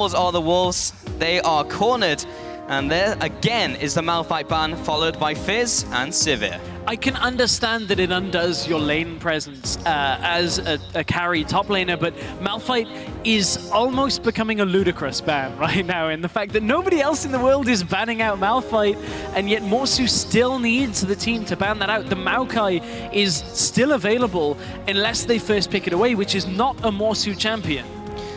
Are the Wolves. They are cornered. And there, again, is the Malphite ban, followed by Fizz and Sivir. I can understand that it undoes your lane presence as a carry top laner, but Malphite is almost becoming a ludicrous ban right now in the fact that nobody else in the world is banning out Malphite, and yet Morsu still needs the team to ban that out. The Maokai is still available unless they first pick it away, which is not a Morsu champion.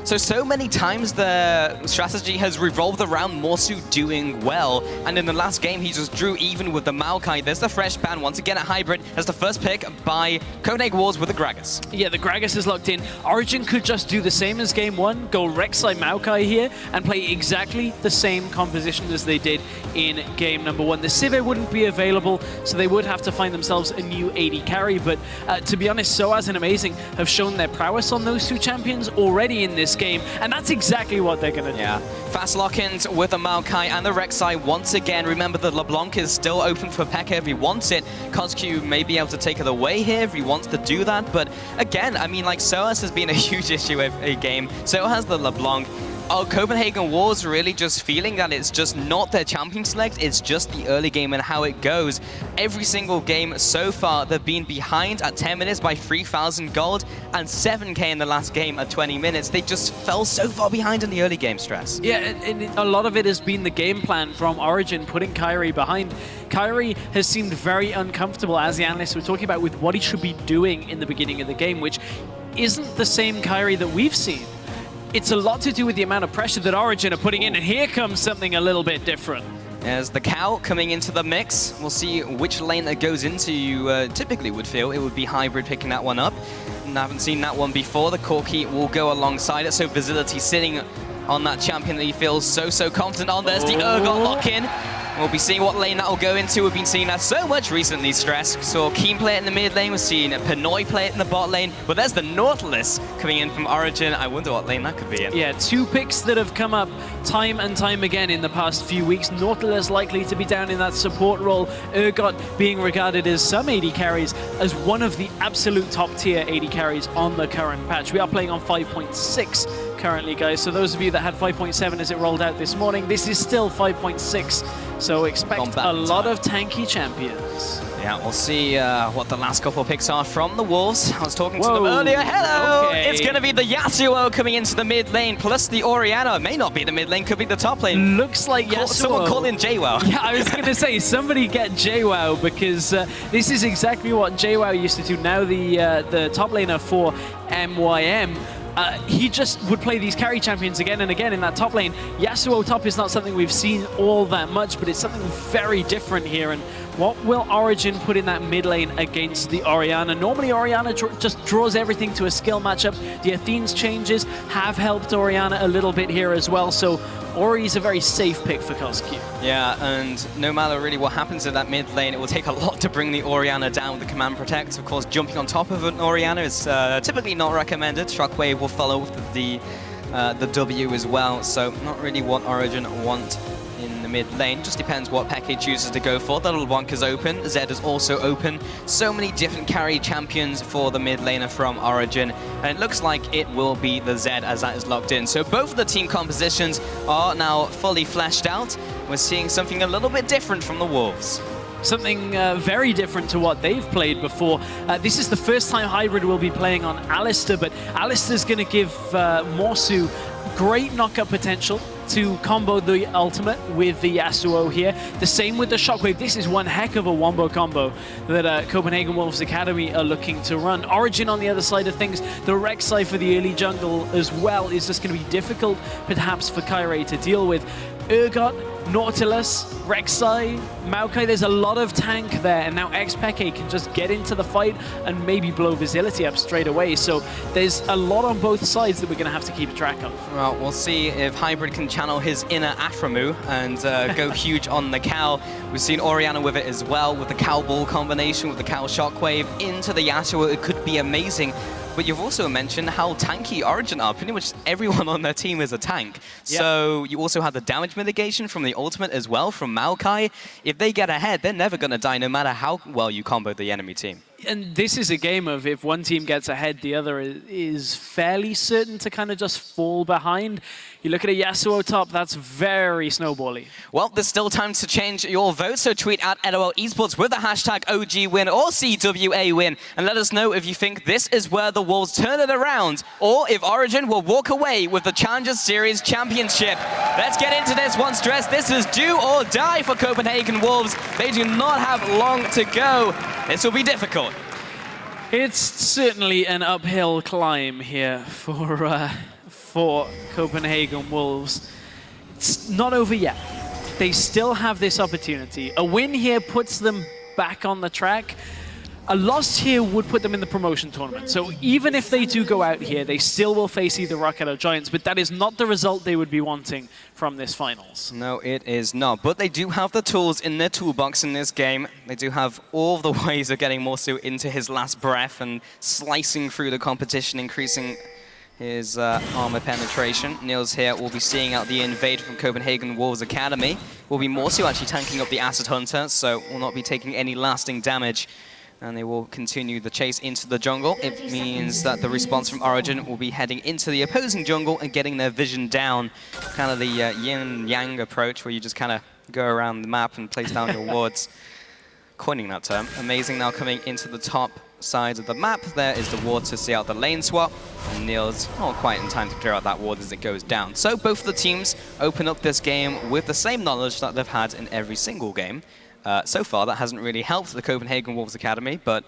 So many times the strategy has revolved around Morsu doing well, and in the last game he just drew even with the Maokai. There's the fresh ban once again at Hybrid as the first pick by Copenhagen Wolves with the Gragas. Yeah, the Gragas is locked in. Origen could just do the same as game one, go Rek'Sai Maokai here, and play exactly the same composition as they did in game number one. The Sivir wouldn't be available, so they would have to find themselves a new AD carry, but to be honest, Soaz and Amazing have shown their prowess on those two champions already in this game, and that's exactly what they're going to do. Yeah, fast lock-ins with the Maokai and the Rek'Sai once again. Remember that LeBlanc is still open for P.E.K.K.A if he wants it. CosQ may be able to take it away here if he wants to do that, but again, I mean, like, Soaz has been a huge issue every game. So has the LeBlanc. Are Copenhagen Wolves really just feeling that it's just not their champion select, it's just the early game and how it goes? Every single game so far, they've been behind at 10 minutes by 3,000 gold and 7k in the last game at 20 minutes. They just fell so far behind in the early game, Stress. Yeah, and a lot of it has been the game plan from Origen, putting Kyrie behind. Kyrie has seemed very uncomfortable, as the analysts were talking about, with what he should be doing in the beginning of the game, which isn't the same Kyrie that we've seen. It's a lot to do with the amount of pressure that Origen are putting in, and here comes something a little bit different. As the cow coming into the mix, we'll see which lane that goes into. You typically would feel it would be Hybrid picking that one up. And I haven't seen that one before. The Corki will go alongside it, so Visibility sitting on that champion that he feels so confident on. There's the Urgot lock-in. We'll be seeing what lane that will go into. We've been seeing that so much recently, Stress. Saw Keen play it in the mid lane, we're seeing Pinoy play it in the bot lane, but there's the Nautilus coming in from Origen. I wonder what lane that could be in. Yeah, two picks that have come up time and time again in the past few weeks. Nautilus likely to be down in that support role. Urgot being regarded as some AD carries as one of the absolute top tier AD carries on the current patch. We are playing on 5.6 currently, guys, so those of you that had 5.7 as it rolled out this morning, this is still 5.6. So expect a lot of tanky champions. Yeah, we'll see what the last couple of picks are from the Wolves. I was talking to them earlier. Hello! Okay. It's going to be the Yasuo coming into the mid lane, plus the Orianna. May not be the mid lane, could be the top lane. Looks like Yasuo. Someone call in JWoww. Yeah, I was going to say, somebody get JWoww, because this is exactly what JWoww used to do. Now the top laner for MYM. He just would play these carry champions again and again in that top lane. Yasuo top is not something we've seen all that much, but it's something very different here. And what will Origen put in that mid lane against the Orianna? Normally Orianna just draws everything to a skill matchup. The Athene's changes have helped Orianna a little bit here as well, so Ori's a very safe pick for CosQ. Yeah, and no matter really what happens in that mid lane, it will take a lot to bring the Orianna down with the Command Protect. Of course, jumping on top of an Orianna is typically not recommended. Shockwave will follow with the W as well, so not really what Origen want in the mid lane. Just depends what P.E.K.K.A chooses to go for. The little Wonk is open, Zed is also open. So many different carry champions for the mid laner from Origen, and it looks like it will be the Zed as that is locked in. So both of the team compositions are now fully fleshed out. We're seeing something a little bit different from the Wolves. Something very different to what they've played before. This is the first time Hybrid will be playing on Alistar, but Alistar's going to give Morsu great knockup potential to combo the ultimate with the Yasuo here. The same with the Shockwave. This is one heck of a wombo combo that Copenhagen Wolves Academy are looking to run. Origen on the other side of things, the Rek'Sai for the early jungle as well is just going to be difficult perhaps for Kyrie to deal with. Urgot, Nautilus, Rek'Sai, Maokai, there's a lot of tank there, and now P.E.K.K.A can just get into the fight and maybe blow Visibility up straight away. So there's a lot on both sides that we're going to have to keep track of. Well, we'll see if Hybrid can channel his inner Aphromoo and go huge on the cow. We've seen Orianna with it as well, with the cow ball combination, with the cow shockwave into the Yasuo. It could be amazing. But you've also mentioned how tanky Origen are. Pretty much everyone on their team is a tank. Yep. So you also have the damage mitigation from the ultimate as well from Maokai. If they get ahead, they're never going to die no matter how well you combo the enemy team. And this is a game of if one team gets ahead, the other is fairly certain to kind of just fall behind. You look at a Yasuo top, that's very snowbally. Well, there's still time to change your vote, so tweet at LOL Esports with the hashtag OGWin or CWA win, and let us know if you think this is where the Wolves turn it around, or if Origen will walk away with the Challengers Series Championship. Let's get into this one, Stress. This is do or die for Copenhagen Wolves. They do not have long to go. This will be difficult. It's certainly an uphill climb here for Copenhagen Wolves. It's not over yet. They still have this opportunity. A win here puts them back on the track. A loss here would put them in the promotion tournament. So even if they do go out here, they still will face either Rocket or Giants, but that is not the result they would be wanting from this finals. No, it is not. But they do have the tools in their toolbox in this game. They do have all the ways of getting Morsu into his last breath and slicing through the competition, increasing his armor penetration. Niels here will be seeing out the invade from Copenhagen Wolves Academy. Will be Morsu actually tanking up the Acid Hunter, so will not be taking any lasting damage. And they will continue the chase into the jungle. It means that the response from Origen will be heading into the opposing jungle and getting their vision down. Kind of the yin-yang approach, where you just kind of go around the map and place down your wards. Coining that term. Amazing now coming into the top side of the map. There is the ward to see out the lane swap. And Niels not quite in time to clear out that ward as it goes down. So both of the teams open up this game with the same knowledge that they've had in every single game. So far, that hasn't really helped the Copenhagen Wolves Academy, but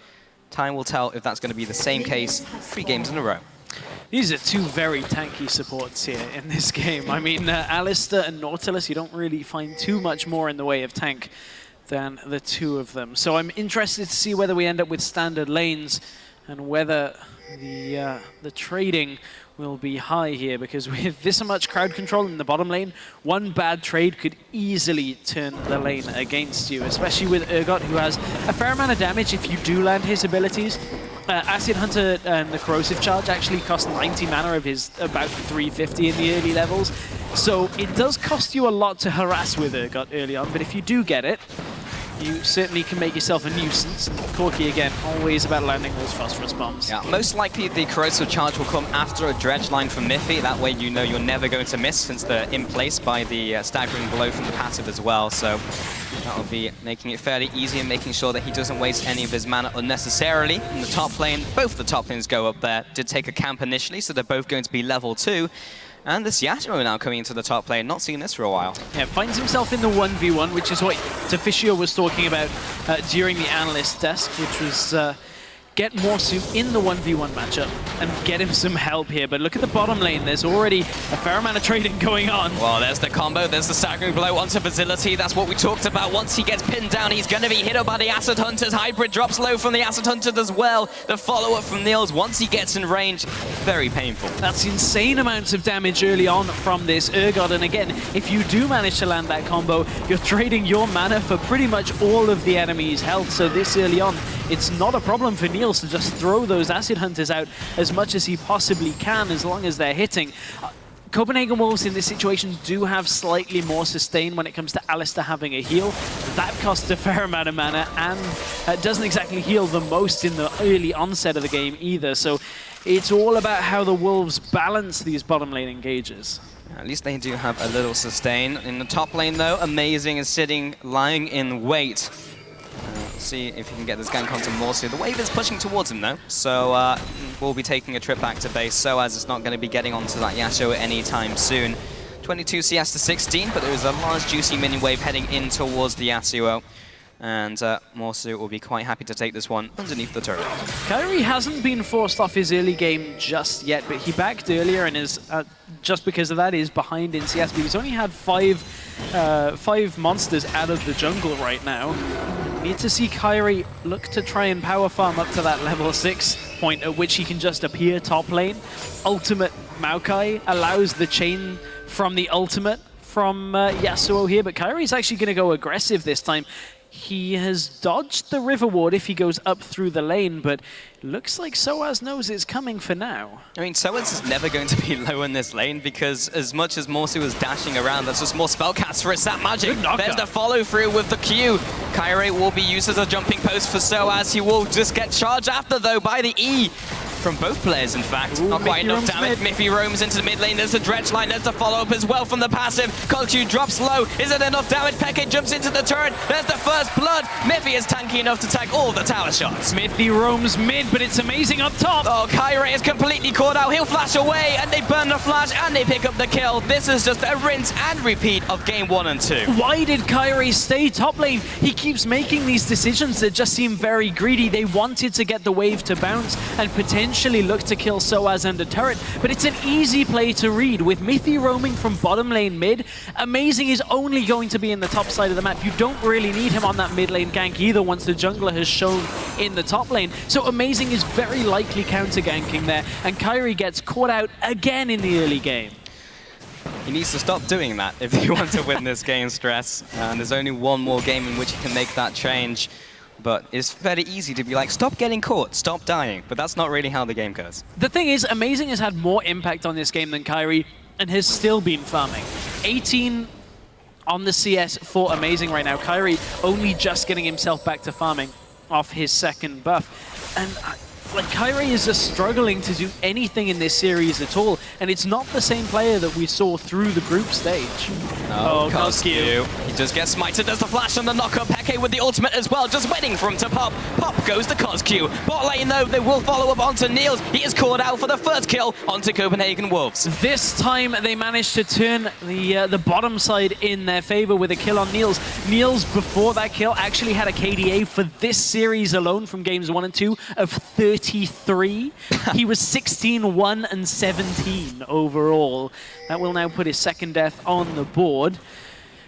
time will tell if that's going to be the same case 3 games in a row. These are 2 very tanky supports here in this game. I mean, Alistair and Nautilus, you don't really find too much more in the way of tank than the 2 of them. So I'm interested to see whether we end up with standard lanes and whether the trading will be high here, because with this much crowd control in the bottom lane, one bad trade could easily turn the lane against you, especially with Urgot, who has a fair amount of damage if you do land his abilities. Acid Hunter and the Corrosive Charge actually cost 90 mana of his about 350 in the early levels. So it does cost you a lot to harass with Urgot early on, but if you do get it, you certainly can make yourself a nuisance. Corki, again, always about landing those phosphorus bombs. Yeah, most likely the Corrosive Charge will come after a Dredge line from Miffy. That way you know you're never going to miss, since they're in place by the staggering blow from the passive as well. So that will be making it fairly easy and making sure that he doesn't waste any of his mana unnecessarily. In the top lane, both of the top lanes go up there. Did take a camp initially, so they're both going to be level 2. And this Yasuo now coming into the top lane, not seen this for a while. Yeah, finds himself in the 1v1, which is what Tafishio was talking about during the analyst desk, which was get Morsu in the 1v1 matchup and get him some help here. But look at the bottom lane, there's already a fair amount of trading going on. Well, there's the combo, there's the staggering blow onto Facility. That's what we talked about. Once he gets pinned down, he's going to be hit up by the Acid Hunters. Hybrid drops low from the Acid Hunters as well. The follow-up from Niels, once he gets in range, very painful. That's insane amounts of damage early on from this Urgot. And again, if you do manage to land that combo, you're trading your mana for pretty much all of the enemy's health. So this early on, it's not a problem for Niels to just throw those Acid Hunters out as much as he possibly can, as long as they're hitting. Copenhagen Wolves in this situation do have slightly more sustain when it comes to Alistair having a heal. That costs a fair amount of mana and doesn't exactly heal the most in the early onset of the game either. So it's all about how the Wolves balance these bottom lane engages. At least they do have a little sustain. In the top lane though, Amazing is sitting, lying in wait. See if he can get this gank onto Morsu. The wave is pushing towards him though, so we'll be taking a trip back to base. Soaz is not going to be getting onto that Yasuo anytime soon. 22 CS to 16, but there is a large juicy mini wave heading in towards the Yasuo. And Morsu will be quite happy to take this one underneath the turret. Kyrie hasn't been forced off his early game just yet, but he backed earlier and is, just because of that, is behind in CS. But he's only had five monsters out of the jungle right now. Need to see Kyrie look to try and power farm up to that level 6 point at which he can just appear top lane. Ultimate Maokai allows the chain from the ultimate from Yasuo here, but Kyrie's actually going to go aggressive this time. He has dodged the river ward if he goes up through the lane, but looks like Soaz knows it's coming for now. I mean, Soaz is never going to be low in this lane, because as much as Morsu is dashing around, there's just more spellcasts for his Sap Magic. There's the follow through with the Q. Kyrie will be used as a jumping post for Soaz. He will just get charged after though by the E. from both players, in fact. Ooh, Not quite enough damage. mid. Miffy roams into the mid lane. There's the dredge line. There's the follow-up as well from the passive. Kolkyu drops low. Is it enough damage? Peke jumps into the turret. There's the first blood. Miffy is tanky enough to tank all the tower shots. Miffy roams mid, but it's amazing up top. Oh, Kyrie is completely caught out. He'll flash away, and they burn the flash, and they pick up the kill. This is just a rinse and repeat of game 1 and 2. Why did Kyrie stay top lane? He keeps making these decisions that just seem very greedy. They wanted to get the wave to bounce and potentially look to kill Soaz and the turret, but it's an easy play to read. With Miffy roaming from bottom lane mid, Amazing is only going to be in the top side of the map. You don't really need him on that mid lane gank either once the jungler has shown in the top lane. So Amazing is very likely counter ganking there, and Kyrie gets caught out again in the early game. He needs to stop doing that if he wants to win this game, Stress. And there's only one more game in which he can make that change. But it's very easy to be like, stop getting caught, stop dying. But that's not really how the game goes. The thing is, Amazing has had more impact on this game than Kyrie and has still been farming. 18 on the CS for Amazing right now. Kyrie only just getting himself back to farming off his second buff. And like, Kyrie is just struggling to do anything in this series at all, and it's not the same player that we saw through the group stage. Oh, Kolkyu. He just gets smited. There's the flash on the knockup. Peke with the ultimate as well, just waiting for him to pop. Pop goes to Kolkyu. Bot lane, though, they will follow up onto Niels. He is called out for the first kill onto Copenhagen Wolves. This time, they managed to turn the bottom side in their favor with a kill on Niels. Niels, before that kill, actually had a KDA for this series alone from games 1 and 2 of 33. He was 16, 1, and 17 overall. That will now put his second death on the board.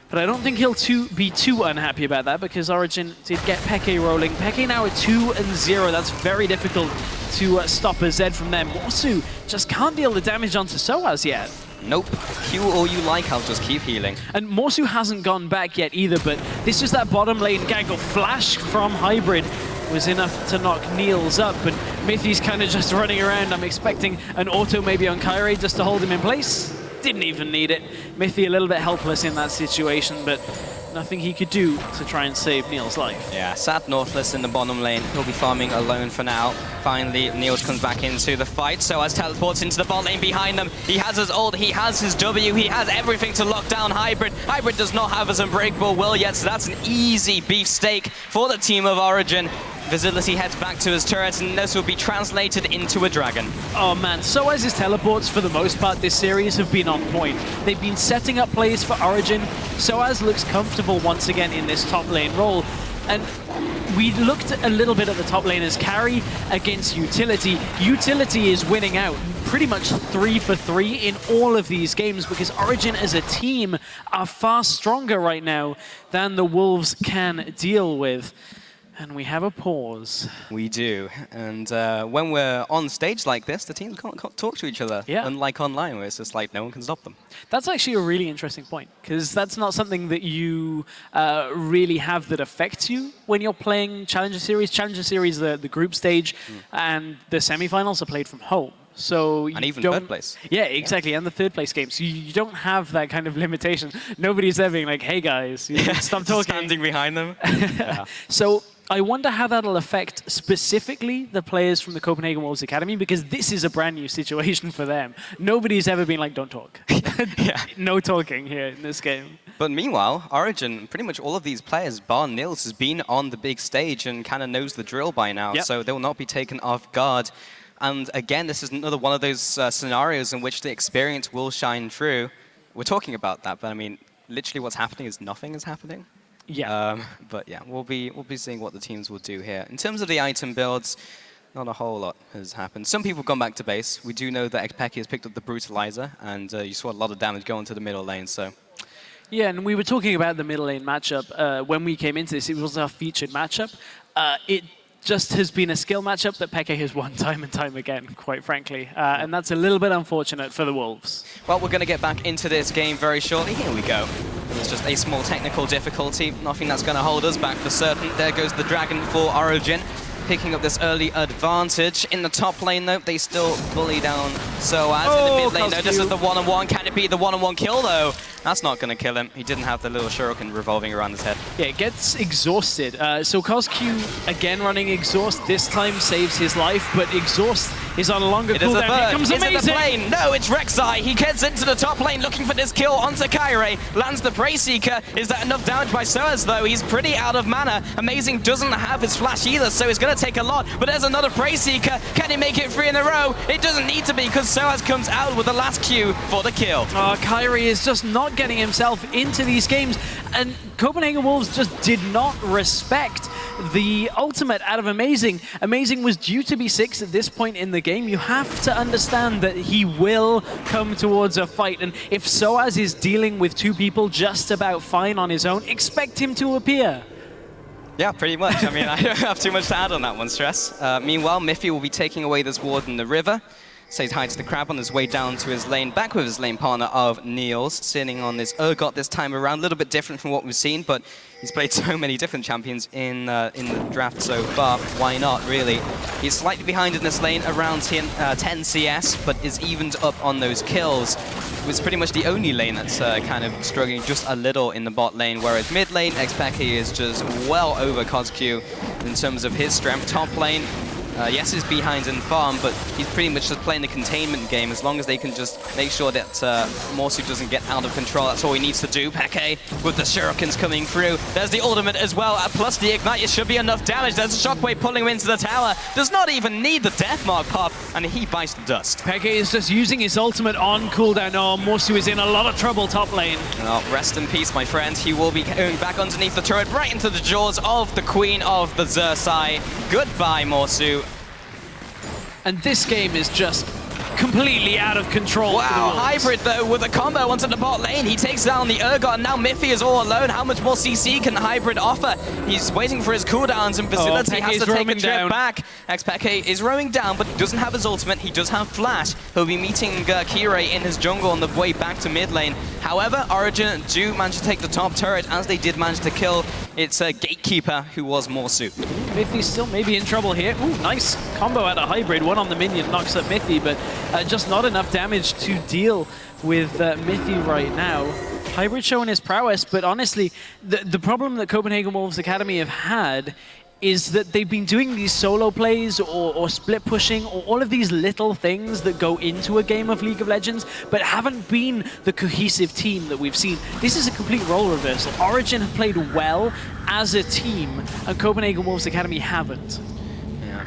But I don't think he'll be too unhappy about that, because Origen did get Peke rolling. Peke now at 2-0. That's very difficult to stop a Zed from them. Morsu just can't deal the damage onto Soaz yet. Nope. Q all you like, I'll just keep healing. And Morsu hasn't gone back yet either, but this is that bottom lane gaggle. Flash from Hybrid was enough to knock Niels up, but Miffy's kind of just running around. I'm expecting an auto maybe on Kyrie just to hold him in place. Didn't even need it. Miffy a little bit helpless in that situation, but nothing he could do to try and save Niels' life. Yeah, sad Northless in the bottom lane. He'll be farming alone for now. Finally, Niels comes back into the fight. So as teleports into the bot lane behind them, he has his ult, he has his W, he has everything to lock down Hybrid. Hybrid does not have his Unbreakable Will yet, so that's an easy beefsteak for the team of Origen. Visibility heads back to his turret, and this will be translated into a dragon. Oh man, Soaz's teleports for the most part this series have been on point. They've been setting up plays for Origen. Soaz looks comfortable once again in this top lane role. And we looked a little bit at the top lane as carry against utility. Utility is winning out pretty much 3 for 3 in all of these games, because Origen as a team are far stronger right now than the Wolves can deal with. And we have a pause. We do. And when we're on stage like this, the teams can't talk to each other. Yeah. Unlike online, where it's just like no one can stop them. That's actually a really interesting point, because that's not something that you really have that affects you when you're playing Challenger Series. Challenger Series, the group stage, and the semifinals are played from home. So and even third place. Yeah, exactly, and the third place game. So you don't have that kind of limitation. Nobody's there being like, hey guys, stop talking. Standing behind them. Yeah. So I wonder how that'll affect specifically the players from the Copenhagen Wolves Academy, because this is a brand new situation for them. Nobody's ever been like, don't talk. Yeah. No talking here in this game. But meanwhile, Origen, pretty much all of these players, bar Niels, has been on the big stage and kind of knows the drill by now, so they will not be taken off guard. And again, this is another one of those scenarios in which the experience will shine through. We're talking about that, but I mean, literally what's happening is nothing is happening. Yeah. But yeah, we'll be seeing what the teams will do here. In terms of the item builds, not a whole lot has happened. Some people have gone back to base. We do know that Peke has picked up the Brutalizer, and you saw a lot of damage go into the middle lane, so... Yeah, and we were talking about the middle lane matchup when we came into this. It was our featured matchup. It just has been a skill matchup that Peke has won time and time again, quite frankly. And that's a little bit unfortunate for the Wolves. Well, we're going to get back into this game very shortly. Here we go. It's just a small technical difficulty. Nothing that's going to hold us back for certain. There goes the Dragon for Origen, picking up this early advantage. In the top lane, though, they still bully down Soaz. In the mid lane, though, this is the one-on-one. Can it be the one-on-one kill, though? That's not going to kill him. He didn't have the little shuriken revolving around his head. Yeah, it gets exhausted. So Kolkyu, again running Exhaust, this time saves his life, but Exhaust is on a longer It is a cooldown. bird. Here comes Is it Amazing! the plane? No, it's Rek'Sai. He gets into the top lane looking for this kill onto Kyrie. Lands the Prey Seeker. Is that enough damage by Soaz though? He's pretty out of mana. Amazing doesn't have his flash either, so it's going to take a lot. But there's another Prey Seeker. Can he make it 3 in a row? It doesn't need to be because Soaz comes out with the last Q for the kill. Kyrie is just not getting himself into these games, and Copenhagen Wolves just did not respect the ultimate out of Amazing. Amazing was due to be 6 at this point in the game. You have to understand that he will come towards a fight, and if Soaz is dealing with 2 people just about fine on his own, expect him to appear. Yeah, pretty much. I mean, I don't have too much to add on that one, Stress. Meanwhile, Miffy will be taking away this ward in the river. Says hi to the crab on his way down to his lane, back with his lane partner of Niels, sitting on this Urgot this time around. A little bit different from what we've seen, but he's played so many different champions in the draft so far. Why not, really? He's slightly behind in this lane, around 10 CS, but is evened up on those kills. It's pretty much the only lane that's kind of struggling just a little in the bot lane, whereas mid lane, xPeke is just well over CosQ in terms of his strength. Top lane, yes, he's behind in farm, but he's pretty much just playing the containment game. As long as they can just make sure that Morsu doesn't get out of control, that's all he needs to do. Peke with the shurikens coming through. There's the ultimate as well, plus the ignite. It should be enough damage. There's a shockwave pulling him into the tower. Does not even need the death mark pop, and he bites the dust. Peke is just using his ultimate on cooldown. Oh, Morsu is in a lot of trouble top lane. Oh, rest in peace, my friend. He will be going back underneath the turret, right into the jaws of the queen of the Xerxai. Goodbye, Morsu. And this game is just completely out of control. Wow, Hybrid though with a combo onto the bot lane. He takes down the Urgot, and now Miffy is all alone. How much more CC can Hybrid offer? He's waiting for his cooldowns, and Facility has to take a trip back. xPeke is roaming down, but he doesn't have his ultimate. He does have Flash. He'll be meeting Kirei in his jungle on the way back to mid lane. However, Origen do manage to take the top turret, as they did manage to kill its Gatekeeper, who was Morsu. Miffy still maybe in trouble here. Ooh, nice combo out of Hybrid. One on the minion knocks up Miffy, but just not enough damage to deal with Miffy right now. Hybrid showing his prowess, but honestly, the problem that Copenhagen Wolves Academy have had is that they've been doing these solo plays or split pushing or all of these little things that go into a game of League of Legends, but haven't been the cohesive team that we've seen. This is a complete role reversal. Origen have played well as a team, and Copenhagen Wolves Academy haven't.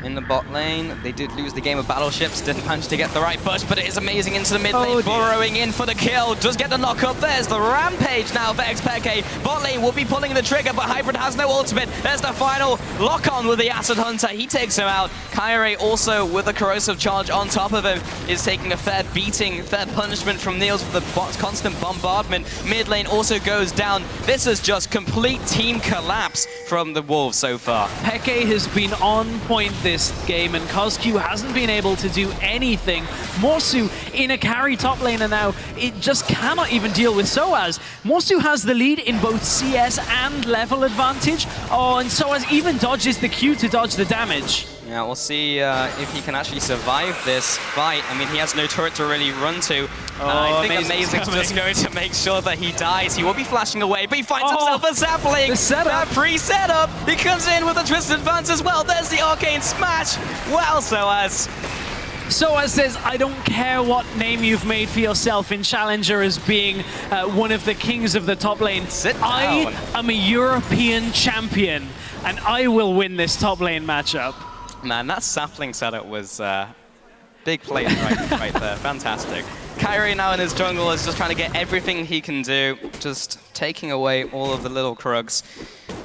In the bot lane, they did lose the game of battleships, didn't manage to get the right push, but it is Amazing into the mid lane, burrowing in for the kill, does get the knock up. There's the rampage now for xPeke. Bot lane will be pulling the trigger, but Hybrid has no ultimate. There's the final lock on with the Acid Hunter, he takes him out. Kyrie also with a corrosive charge on top of him is taking a fair beating, fair punishment from Niels with the constant bombardment. Mid lane also goes down. This is just complete team collapse from the Wolves so far. Peke has been on point this game, and CosQ hasn't been able to do anything. Morsu in a carry top laner now. It just cannot even deal with Soaz. Morsu has the lead in both CS and level advantage. Oh, and Soaz even dodges the Q to dodge the damage. Yeah, we'll see if he can actually survive this fight. I mean, he has no turret to really run to. I think Amazing's just going to make sure that he dies. He will be flashing away, but he finds himself a sapling. The setup. That pre-setup. He comes in with a twisted advance as well. There's the arcane smash. Well, Soaz. Soaz says, I don't care what name you've made for yourself in Challenger as being one of the kings of the top lane. Sit down. I am a European champion, and I will win this top lane matchup. Man, that sapling setup was big play right there. Fantastic. Kyrie now in his jungle is just trying to get everything he can do, just taking away all of the little Krugs.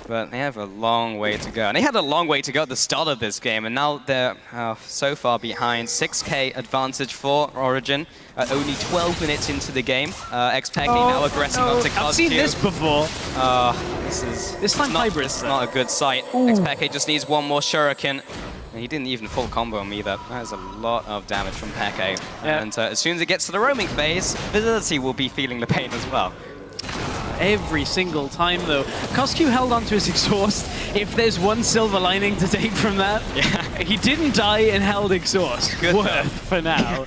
But they have a long way to go. And they had a long way to go at the start of this game, and now they're so far behind. 6k advantage for Origen, only 12 minutes into the game. xPeke now aggressing onto CosQ. I've seen this before. This time Hybrid. This is not a good sight. xPeke just needs one more shuriken. And he didn't even full combo him either. That is a lot of damage from Peke. Yeah. And as soon as it gets to the roaming phase, Facility will be feeling the pain as well. Every single time, though. CosQ held onto his exhaust. If there's one silver lining to take from that, he didn't die and held exhaust. Good worth for now.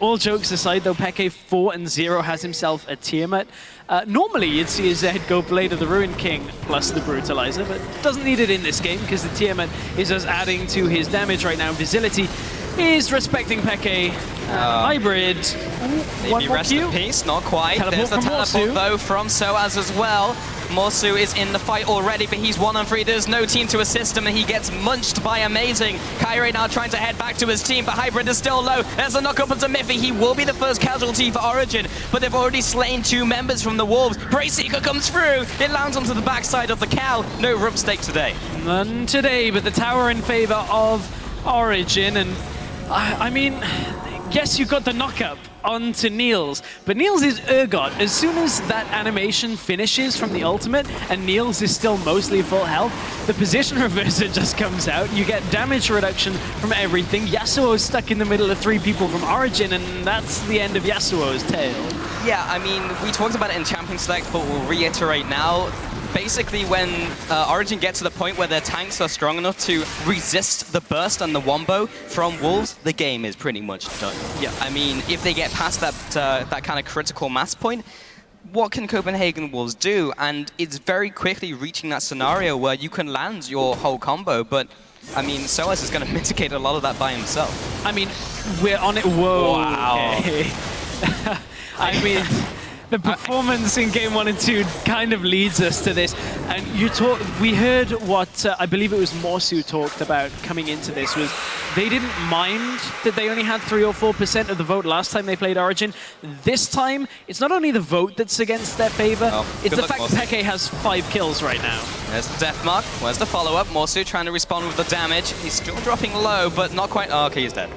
All jokes aside, though, Peke 4-0 has himself a Tiamat. Normally, you'd see his Zed go Blade of the Ruined King plus the Brutalizer, but doesn't need it in this game because the Tiamat is just adding to his damage right now. Facility is respecting Peke. Hybrid. Ooh, one Maybe more rest Q. in peace, not quite. Teleport There's the from teleport Morsu. though from Soaz as well. Morsu is in the fight already, but he's 1-on-3. There's no team to assist him, and he gets munched by Amazing. Kyrie now trying to head back to his team, but Hybrid is still low. There's a knock up onto Miffy. He will be the first casualty for Origen, but they've already slain 2 members from the Wolves. Braceseeker comes through. It lands onto the backside of the cow. No rump stake today. None today, but the tower in favor of Origen. And I mean, yes, you got the knock-up onto Niels, but Niels is Urgot. As soon as that animation finishes from the ultimate and Niels is still mostly full health, the position reverser just comes out. You get damage reduction from everything. Yasuo's stuck in the middle of 3 people from Origen, and that's the end of Yasuo's tale. Yeah, I mean, we talked about it in Champion Select, but we'll reiterate now. Basically, when Origen get to the point where their tanks are strong enough to resist the burst and the wombo from Wolves, the game is pretty much done. Yeah. I mean, if they get past that that kind of critical mass point, what can Copenhagen Wolves do? And it's very quickly reaching that scenario where you can land your whole combo, but I mean, Soaz is going to mitigate a lot of that by himself. I mean, we're on it. Whoa. Wow. Okay. I mean, the performance in game 1 and 2 kind of leads us to this. And we heard what I believe it was Morsu talked about coming into this, was they didn't mind that they only had 3 or 4% of the vote last time they played Origen. This time, it's not only the vote that's against their favor, it's the fact that Peke has 5 kills right now. There's the death mark. Where's the follow-up? Morsu trying to respond with the damage. He's still dropping low, but not quite. Oh, okay, he's dead.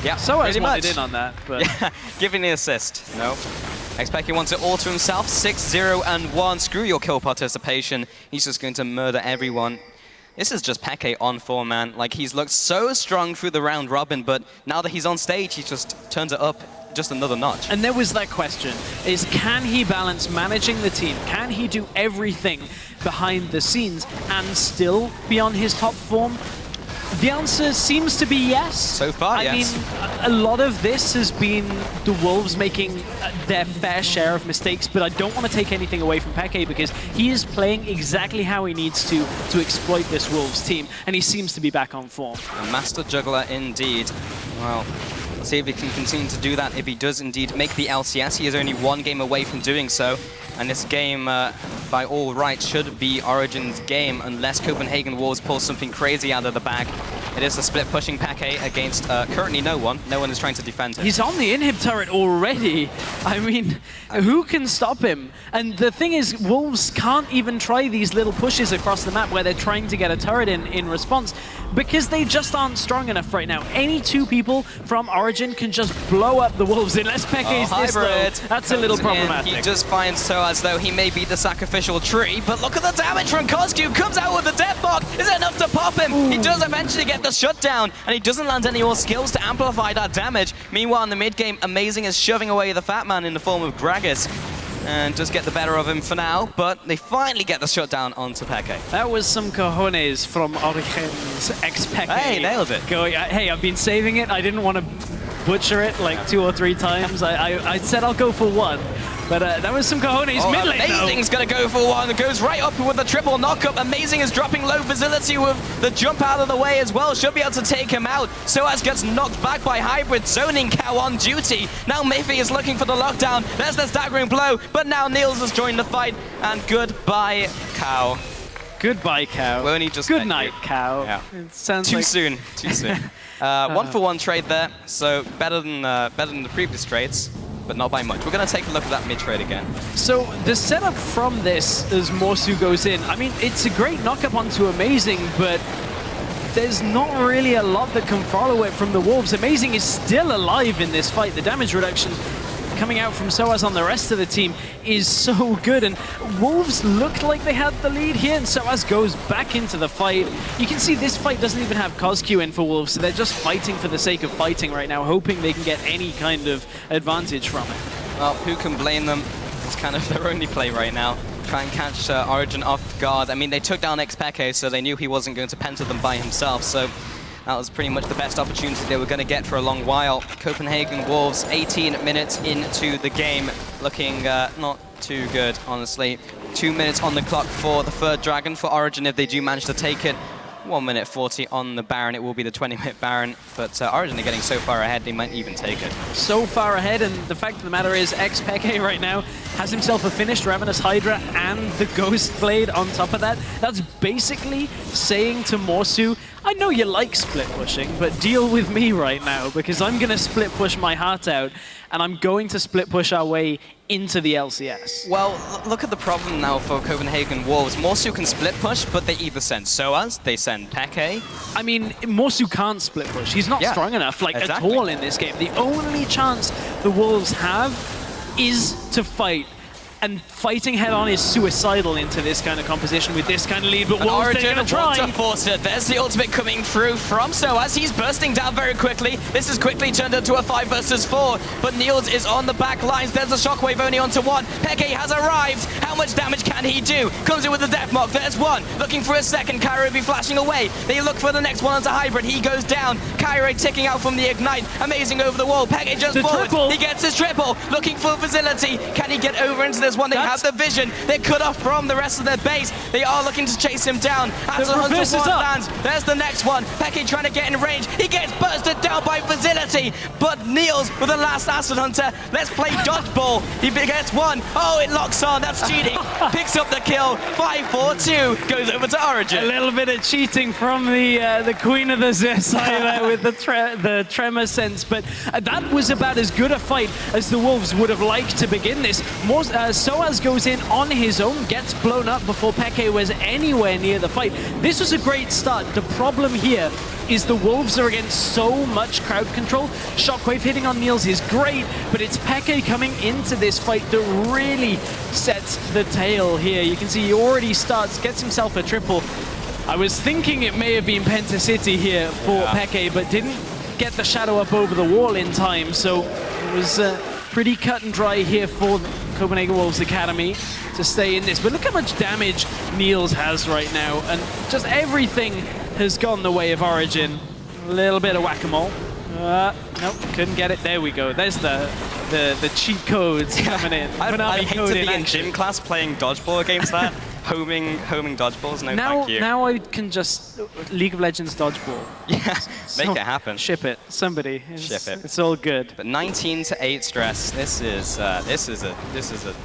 Yeah, So I pretty wanted much. in on that, but Yeah, giving the assist. No. Expect he wants it all to himself. 6-0-1. Screw your kill participation. He's just going to murder everyone. This is just Peke on form, man. Like, he's looked so strong through the round robin, but now that he's on stage, he just turns it up just another notch. And there was that question, is can he balance managing the team? Can he do everything behind the scenes and still be on his top form? The answer seems to be yes. So far, yes. I mean, a lot of this has been the Wolves making their fair share of mistakes, but I don't want to take anything away from Peke because he is playing exactly how he needs to exploit this Wolves team, and he seems to be back on form. A master juggler indeed. Well, let's see if he can continue to do that. If he does indeed make the LCS, he is only 1 game away from doing so. And this game, by all rights, should be Origen's game unless Copenhagen Wolves pull something crazy out of the bag. It is the split pushing Peke against currently no one. No one is trying to defend him. He's on the inhib turret already. I mean, who can stop him? And the thing is, Wolves can't even try these little pushes across the map where they're trying to get a turret in response because they just aren't strong enough right now. Any 2 people from Origen can just blow up the Wolves unless Peke is this low. That's a little problematic. He just finds Soaz, though he may be the sacrificial tree, but look at the damage from Coscu. Comes out with a death block. Is it enough to pop him? Ooh. He does eventually get the shutdown, and he doesn't land any more skills to amplify that damage. Meanwhile, in the mid game, Amazing is shoving away the fat man in the form of Gragas, and just get the better of him for now, but they finally get the shutdown onto Peke. That was some cojones from Origen's ex-Peke. Hey, nailed it. Hey, I've been saving it. I didn't want to butcher it like 2 or 3 times. I said I'll go for 1. But that was some cojones mid lane, Amazing's going to go for 1. It goes right up with a triple knockup. Amazing is dropping low visibility with the jump out of the way as well. Should be able to take him out. Soaz gets knocked back by Hybrid, zoning Cow on duty. Now Miffy is looking for the lockdown. There's the staggering blow, but now Niels has joined the fight. And goodbye, Cow. Goodbye, Cow. We only just Good night, Cow. Yeah. It sounds Too like... soon. 1-for-1 trade there, so better than the previous trades, but not by much. We're going to take a look at that mid trade again. So the setup from this as Morsu goes in, I mean, it's a great knockup onto Amazing, but there's not really a lot that can follow it from the Wolves. Amazing is still alive in this fight. The damage reduction coming out from Soaz on the rest of the team is so good, and Wolves looked like they had the lead here, and Soaz goes back into the fight. You can see this fight doesn't even have Coscu in for Wolves, so they're just fighting for the sake of fighting right now, hoping they can get any kind of advantage from it. Well, who can blame them? It's kind of their only play right now. Try and catch Origen off guard. I mean, they took down ex-Peke, so they knew he wasn't going to penta them by himself, so that was pretty much the best opportunity they were going to get for a long while. Copenhagen Wolves, 18 minutes into the game, looking not too good, honestly. 2 minutes on the clock for the third dragon for Origen if they do manage to take it. 1 minute 40 on the Baron. It will be the 20-minute Baron, but Origen are getting so far ahead, they might even take it. So far ahead, and the fact of the matter is, Peke right now has himself a finished Ravenous Hydra and the Ghost Blade on top of that. That's basically saying to Morsu, I know you like split pushing, but deal with me right now, because I'm going to split push my heart out, and I'm going to split push our way into the LCS. Well, look at the problem now for Copenhagen Wolves. Morsu can split push, but they either send Soaz, they send Peke. I mean, Morsu can't split push. He's not strong enough, like, at all in this game. The only chance the Wolves have is to fight. And fighting head-on is suicidal into this kind of composition with this kind of lead, but Wolves, they're going to try. To force it. There's the ultimate coming through from Soaz. He's bursting down very quickly. This is quickly turned into a 5 versus 4, but Niels is on the back lines. There's a shockwave only onto 1. Peke has arrived. How much damage can he do? Comes in with the death mark. There's 1. Looking for a second. Cairo be flashing away. They look for the next one onto Hybrid. He goes down. Cairo ticking out from the Ignite. Amazing over the wall. Peke just forward. He gets his triple. Looking for facility. Can he get over into this one? They have the vision. They're cut off from the rest of their base. They are looking to chase him down. As the Hunter lands, there's the next one. Peke trying to get in range. He gets bursted down by facility, but Niels with the last Acid Hunter. Let's play dodgeball. He gets 1. Oh, it locks on. That's cheating. Picks up the kill. 5-4-2 goes over to Origen. A little bit of cheating from the Queen of the Zersai there with the tremor sense, but that was about as good a fight as the Wolves would have liked to begin this. Soaz goes in on his own, gets blown up before Peke was anywhere near the fight. This was a great start. The problem here is the Wolves are against so much crowd control. Shockwave hitting on Niels is great, but it's Peke coming into this fight that really sets the tail here. You can see he already gets himself a triple. I was thinking it may have been Penta City here for Peke, but didn't get the shadow up over the wall in time, so it was pretty cut and dry here for Copenhagen Wolves Academy to stay in this. But look how much damage Niels has right now, and just everything has gone the way of Origen. A little bit of whack-a-mole. Nope, couldn't get it. There we go. There's the cheat codes coming in. I hate to be in gym class playing dodgeball against that. homing dodgeballs, no thank you. Now I can just League of Legends dodgeball. Yeah, make it happen. Ship it, somebody. Ship it. It's all good. But 19-8 stress. This is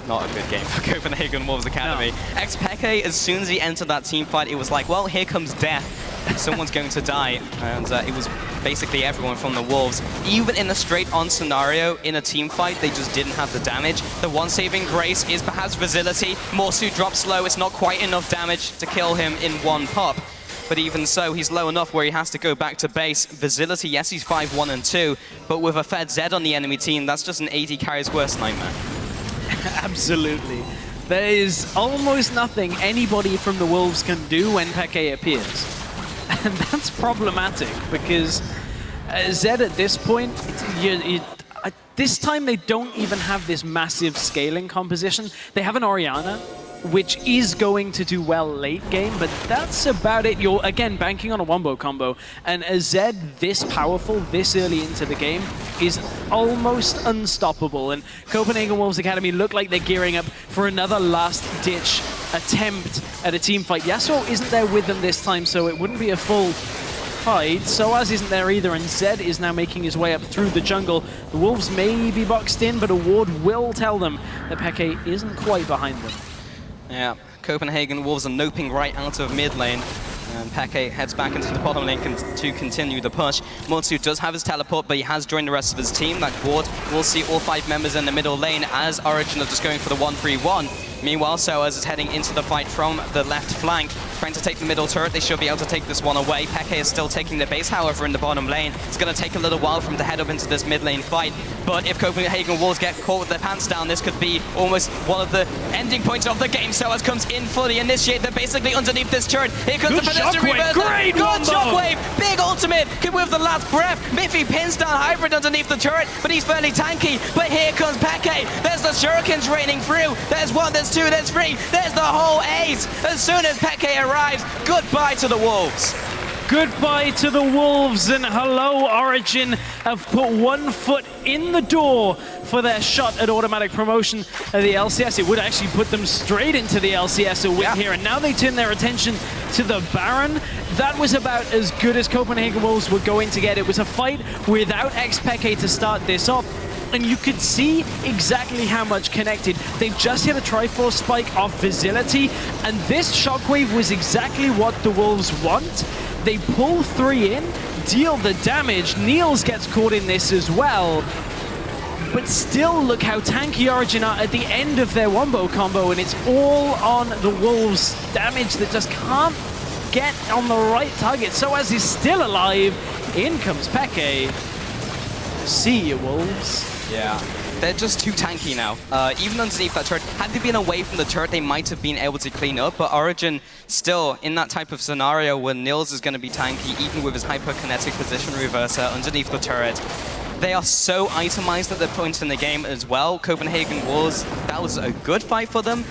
not a good game for Copenhagen Wolves Academy. No. Peke, as soon as he entered that team fight, it was like, well, here comes death. Someone's going to die, and it was basically everyone from the Wolves. Even in a straight-on scenario, in a team fight, they just didn't have the damage. The one saving grace is perhaps Facility. Morsu drops low. It's not quite enough damage to kill him in one pop. But even so, he's low enough where he has to go back to base. Facility, yes, he's 5-1-2, but with a Fed Z on the enemy team, that's just an 80 carries worst nightmare. Absolutely. There is almost nothing anybody from the Wolves can do when Peke appears. And that's problematic, because Zed at this point, this time they don't even have this massive scaling composition. They have an Oriana, which is going to do well late game, but that's about it. You're, again, banking on a wombo combo. And a Zed this powerful, this early into the game, is almost unstoppable. And Copenhagen Wolves Academy look like they're gearing up for another last-ditch attempt at a team fight. Yasuo isn't there with them this time, so it wouldn't be a full fight. Soaz isn't there either, and Zed is now making his way up through the jungle. The Wolves may be boxed in, but a ward will tell them that Peke isn't quite behind them. Yeah, Copenhagen Wolves are noping right out of mid lane. And Peke heads back into the bottom lane to continue the push. Morsu does have his teleport, but he has joined the rest of his team. That ward will see all 5 members in the middle lane as Origen are just going for the 1-3-1. Meanwhile, Soaz is heading into the fight from the left flank, trying to take the middle turret. They should be able to take this one away. Peke is still taking the base, however, in the bottom lane. It's going to take a little while for him to head up into this mid lane fight. But if Copenhagen Wolves get caught with their pants down, this could be almost one of the ending points of the game. Soaz comes in for the initiate. They're basically underneath this turret. Here comes the pedestrian reverse. Great good shockwave! Big ultimate! Can with the last breath. Miffy pins down Hybrid underneath the turret, but he's fairly tanky. But here comes Peke. There's the shurikens raining through. There's 1, there's 2, there's 3. There's the whole ace. As soon as Peke arrives, goodbye to the Wolves. goodbye to the Wolves, and hello, Origen have put one foot in the door for their shot at automatic promotion of the LCS. It would actually put them straight into the LCS a win here, and now they turn their attention to the Baron. That was about as good as Copenhagen Wolves were going to get. It was a fight without XPeke to start this off, and you could see exactly how much connected. They've just hit a Triforce spike off Facility, and this Shockwave was exactly what the Wolves want. They pull 3 in, deal the damage. Niels gets caught in this as well. But still, look how tanky Origen are at the end of their wombo combo, and it's all on the Wolves' damage that just can't get on the right target. SOAS is still alive. In comes Peke. See you, Wolves. Yeah, they're just too tanky now. Even underneath that turret, had they been away from the turret, they might have been able to clean up, but Origen still in that type of scenario where Niels is going to be tanky, even with his hyperkinetic position reverser underneath the turret. They are so itemized at their points in the game as well. Copenhagen Wolves, that was a good fight for them,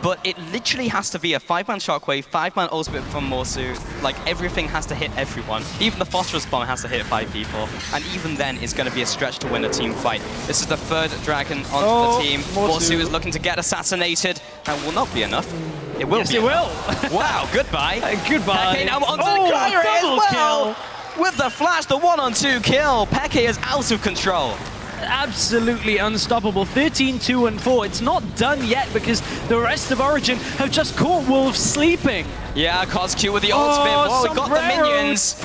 but it literally has to be a 5-man Shockwave, 5-man ultimate from Morsu. Like, everything has to hit everyone. Even the Phosphorus Bomb has to hit 5 people. And even then, it's going to be a stretch to win a team fight. This is the 3rd Dragon onto the team. Morsu is looking to get assassinated. That will not be enough. It will be. Yes, it will. Wow, goodbye. Goodbye. Peke now onto the Kyrie as well. With the flash, the 1-on-2 kill. Peke is out of control. Absolutely unstoppable. 13-2-4. It's not done yet because the rest of Origen have just caught Wolves sleeping. Yeah, CosQ with the ultimate. Oh, we got the minions.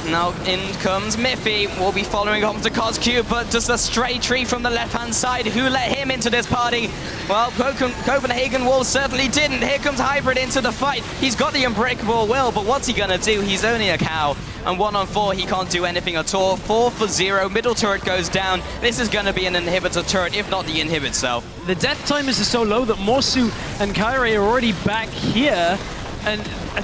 Now in comes Miffy. We'll be following on to CosQ, but just a stray tree from the left-hand side. Who let him into this party? Well, Copenhagen Wolves certainly didn't. Here comes Hybrid into the fight. He's got the unbreakable will, but what's he gonna do? He's only a cow. And 1-on-4, he can't do anything at all. 4-for-0, middle turret goes down. This is gonna be an inhibitor turret, if not the inhibit self. The death timers are so low that Morsu and Kyrie are already back here. And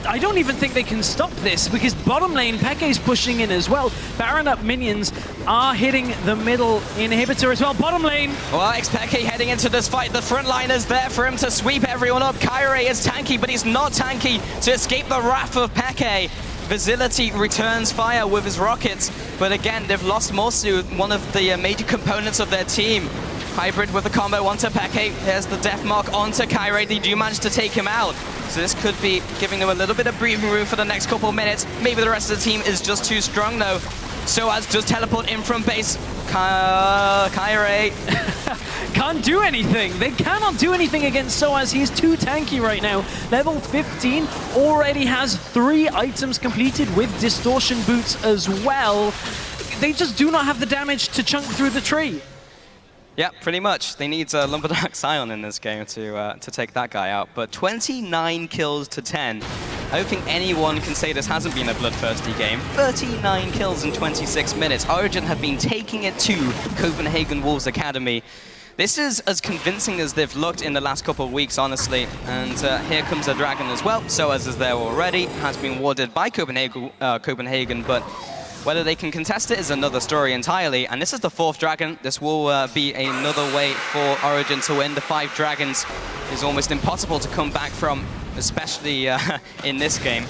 I don't even think they can stop this because bottom lane, Peke's pushing in as well. Baron up minions are hitting the middle inhibitor as well. Bottom lane. Well, XPeke heading into this fight. The front liner's there for him to sweep everyone up. Kyrie is tanky, but he's not tanky to escape the wrath of Peke. Facility returns fire with his rockets, but again, they've lost Morsu, one of the major components of their team. Hybrid with the combo onto Peke. There's the death mark onto Kyrie. They do manage to take him out. So this could be giving them a little bit of breathing room for the next couple of minutes. Maybe the rest of the team is just too strong though. SOAS just teleport in from base. Kyrie can't do anything. They cannot do anything against SOAS. He is too tanky right now. Level 15 already has 3 items completed with distortion boots as well. They just do not have the damage to chunk through the tree. Yeah, pretty much. They need Lumberjack Scion in this game to take that guy out. But 29 kills to 10. I don't think anyone can say this hasn't been a bloodthirsty game. 39 kills in 26 minutes. Origen have been taking it to Copenhagen Wolves Academy. This is as convincing as they've looked in the last couple of weeks, honestly. And here comes a Dragon as well. SOAS is there already. Has been warded by Copenhagen, but whether they can contest it is another story entirely. And this is the 4th Dragon. This will be another way for Origen to win. The 5 Dragons is almost impossible to come back from, especially in this game.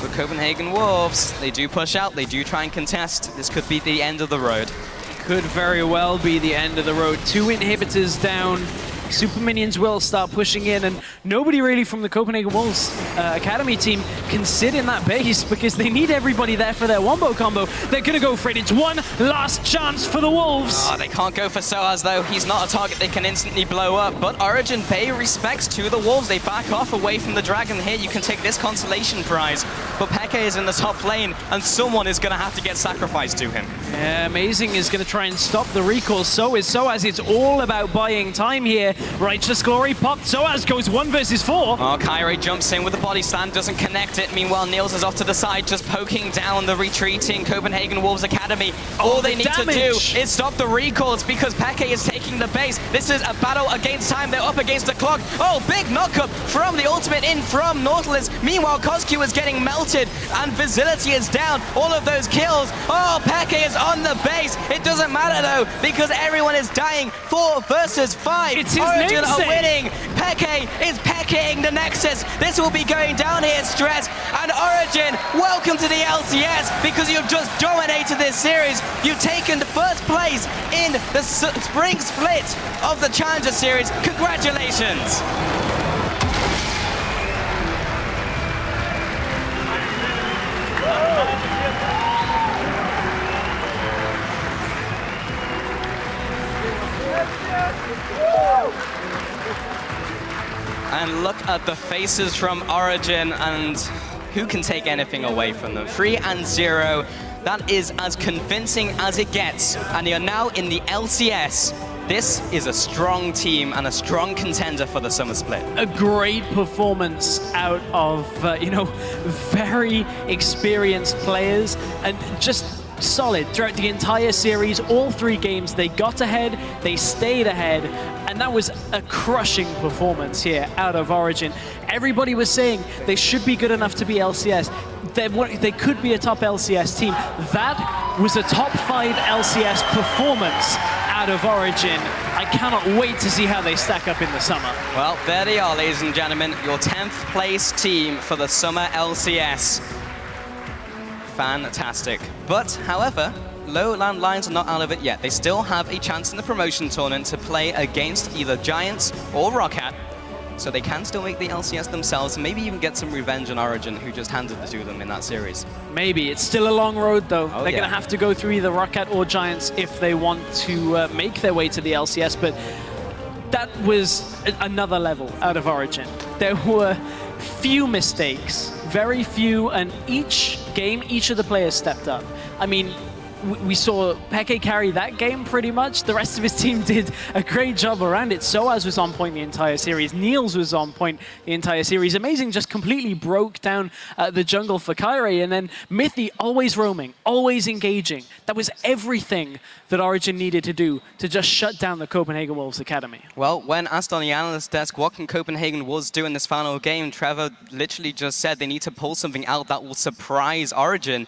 But Copenhagen Wolves, they do push out, they do try and contest. This could be the end of the road. Could very well be the end of the road. 2 inhibitors down. Super minions will start pushing in, and nobody really from the Copenhagen Wolves Academy team can sit in that base because they need everybody there for their wombo combo. They're going to go for it. It's one last chance for the Wolves. Oh, they can't go for SOAS, though. He's not a target they can instantly blow up. But Origen pay respects to the Wolves. They back off away from the Dragon here. You can take this consolation prize. But Peke is in the top lane, and someone is going to have to get sacrificed to him. Yeah, Amazing is going to try and stop the recall. So is SOAS. It's all about buying time here. Righteous Glory popped. SOAS goes 1 versus 4. Oh, Kyrie jumps in with the body slam, doesn't connect it. Meanwhile, Niels is off to the side, just poking down the retreating Copenhagen Wolves Academy. All they need to do is stop the recalls because Peke is taking the base. This is a battle against time. They're up against the clock. Oh, big knockup from the ultimate in from Nautilus. Meanwhile, CosQ is getting melted and Facility is down. All of those kills. Oh, Peke is on the base. It doesn't matter though because everyone is dying. 4 versus 5. It's his Origen are namesake. winning. Peke is pecking the Nexus. This will be going down here, Stress. And Origen, welcome to the LCS, because you've just dominated this series. You've taken the first place in the spring split of the Challenger Series. Congratulations. And look at the faces from Origen, and who can take anything away from them? 3-0. That is as convincing as it gets. And you're now in the LCS. This is a strong team and a strong contender for the summer split. A great performance out of, very experienced players, and just solid throughout the entire series. All 3 games, they got ahead, they stayed ahead, and that was a crushing performance here out of Origen. Everybody was saying they should be good enough to be LCS. They could be a top LCS team. That was a top 5 LCS performance out of Origen. I cannot wait to see how they stack up in the summer. Well, there they are, ladies and gentlemen, your 10th place team for the summer LCS. Fantastic. But, however, LowLandLions are not out of it yet. They still have a chance in the promotion tournament to play against either Giants or Roccat. So they can still make the LCS themselves, and maybe even get some revenge on Origen, who just handed it to them in that series. Maybe. It's still a long road, though. Oh, They're going to have to go through either Roccat or Giants if they want to make their way to the LCS, but that was another level out of Origen. There were few mistakes, very few, and each game, each of the players stepped up. I mean, we saw Peke carry that game pretty much. The rest of his team did a great job around it. Soaz was on point the entire series. Niels was on point the entire series. Amazing just completely broke down the jungle for Kyrie. And then Mythy always roaming, always engaging. That was everything that Origen needed to do to just shut down the Copenhagen Wolves Academy. Well, when asked on the analyst desk what can Copenhagen Wolves do in this final game, Trevor literally just said they need to pull something out that will surprise Origen.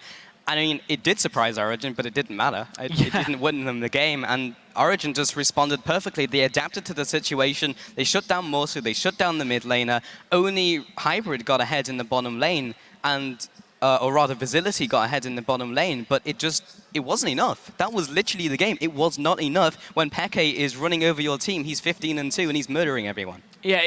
I mean, it did surprise Origen, but it didn't matter. It didn't win them the game, and Origen just responded perfectly. They adapted to the situation. They shut down Morsu, they shut down the mid laner. Only Hybrid got ahead in the bottom lane, and or rather, Visility got ahead in the bottom lane, but it wasn't enough. That was literally the game. It was not enough when Peke is running over your team. He's 15-2, and he's murdering everyone. Yeah,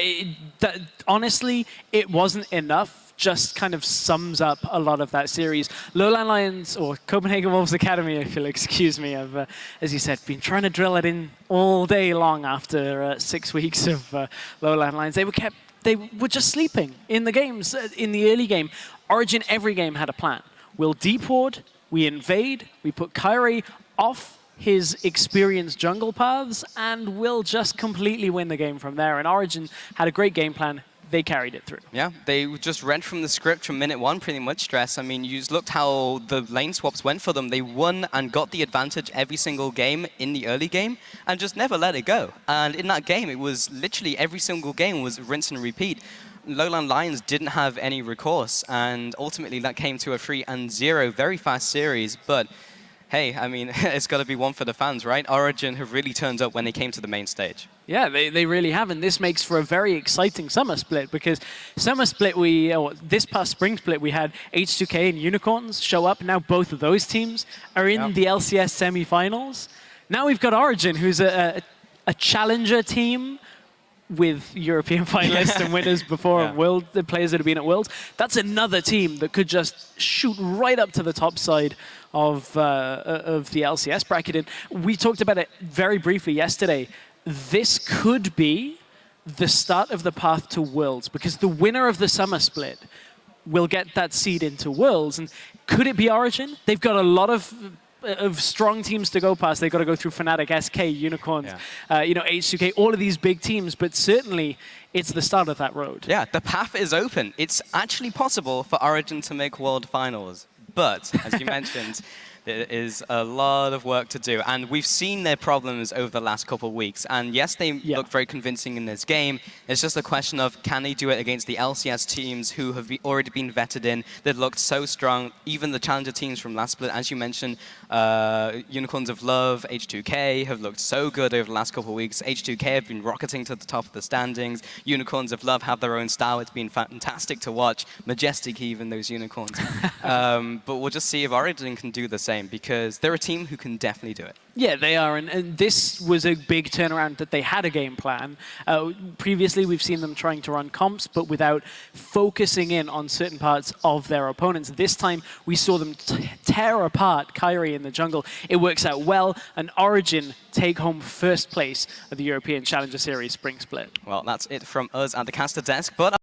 honestly, it wasn't enough. Just kind of sums up a lot of that series. LowLandLions, or Copenhagen Wolves Academy, if you'll excuse me, I've, as you said, been trying to drill it in all day long after 6 weeks of LowLandLions. They were just sleeping in the games, in the early game. Origen, every game had a plan. We'll deep ward, we invade, we put Kyrie off his experienced jungle paths, and we'll just completely win the game from there. And Origen had a great game plan. They carried it through. Yeah, they just read from the script from minute 1 pretty much, Stress. I mean, you just looked how the lane swaps went for them. They won and got the advantage every single game in the early game and just never let it go. And in that game, it was literally every single game was rinse and repeat. LowLandLions didn't have any recourse, and ultimately that came to a 3-0, very fast series. But hey, I mean, it's got to be one for the fans, right? Origen have really turned up when they came to the main stage. Yeah, they really have, and this makes for a very exciting summer split, because summer split, this past spring split, we had H2K and Unicorns show up. Now both of those teams are in the LCS semifinals. Now we've got Origen, who's a challenger team with European finalists and winners before World, the players that have been at Worlds. That's another team that could just shoot right up to the top side of the LCS bracket. And we talked about it very briefly yesterday. This could be the start of the path to Worlds, because the winner of the summer split will get that seed into Worlds. And could it be Origen? They've got a lot of strong teams to go past. They've got to go through Fnatic, SK, Unicorns, H2K, all of these big teams, but certainly it's the start of that road. Yeah, the path is open. It's actually possible for Origen to make World Finals. But, as you mentioned, It is a lot of work to do, and we've seen their problems over the last couple of weeks. And yes, they look very convincing in this game. It's just a question of can they do it against the LCS teams who have already been vetted in. They've looked so strong. Even the challenger teams from last split, as you mentioned, Unicorns of Love, H2K have looked so good over the last couple of weeks. H2K have been rocketing to the top of the standings. Unicorns of Love have their own style. It's been fantastic to watch. Majestic even, those unicorns. But we'll just see if Origen can do the same, because they're a team who can definitely do it. Yeah, they are, and this was a big turnaround that they had a game plan. Previously, we've seen them trying to run comps, but without focusing in on certain parts of their opponents. This time, we saw them tear apart Kyrie in the jungle. It works out well, and Origen take home first place of the European Challenger Series Spring Split. Well, that's it from us at the caster desk, but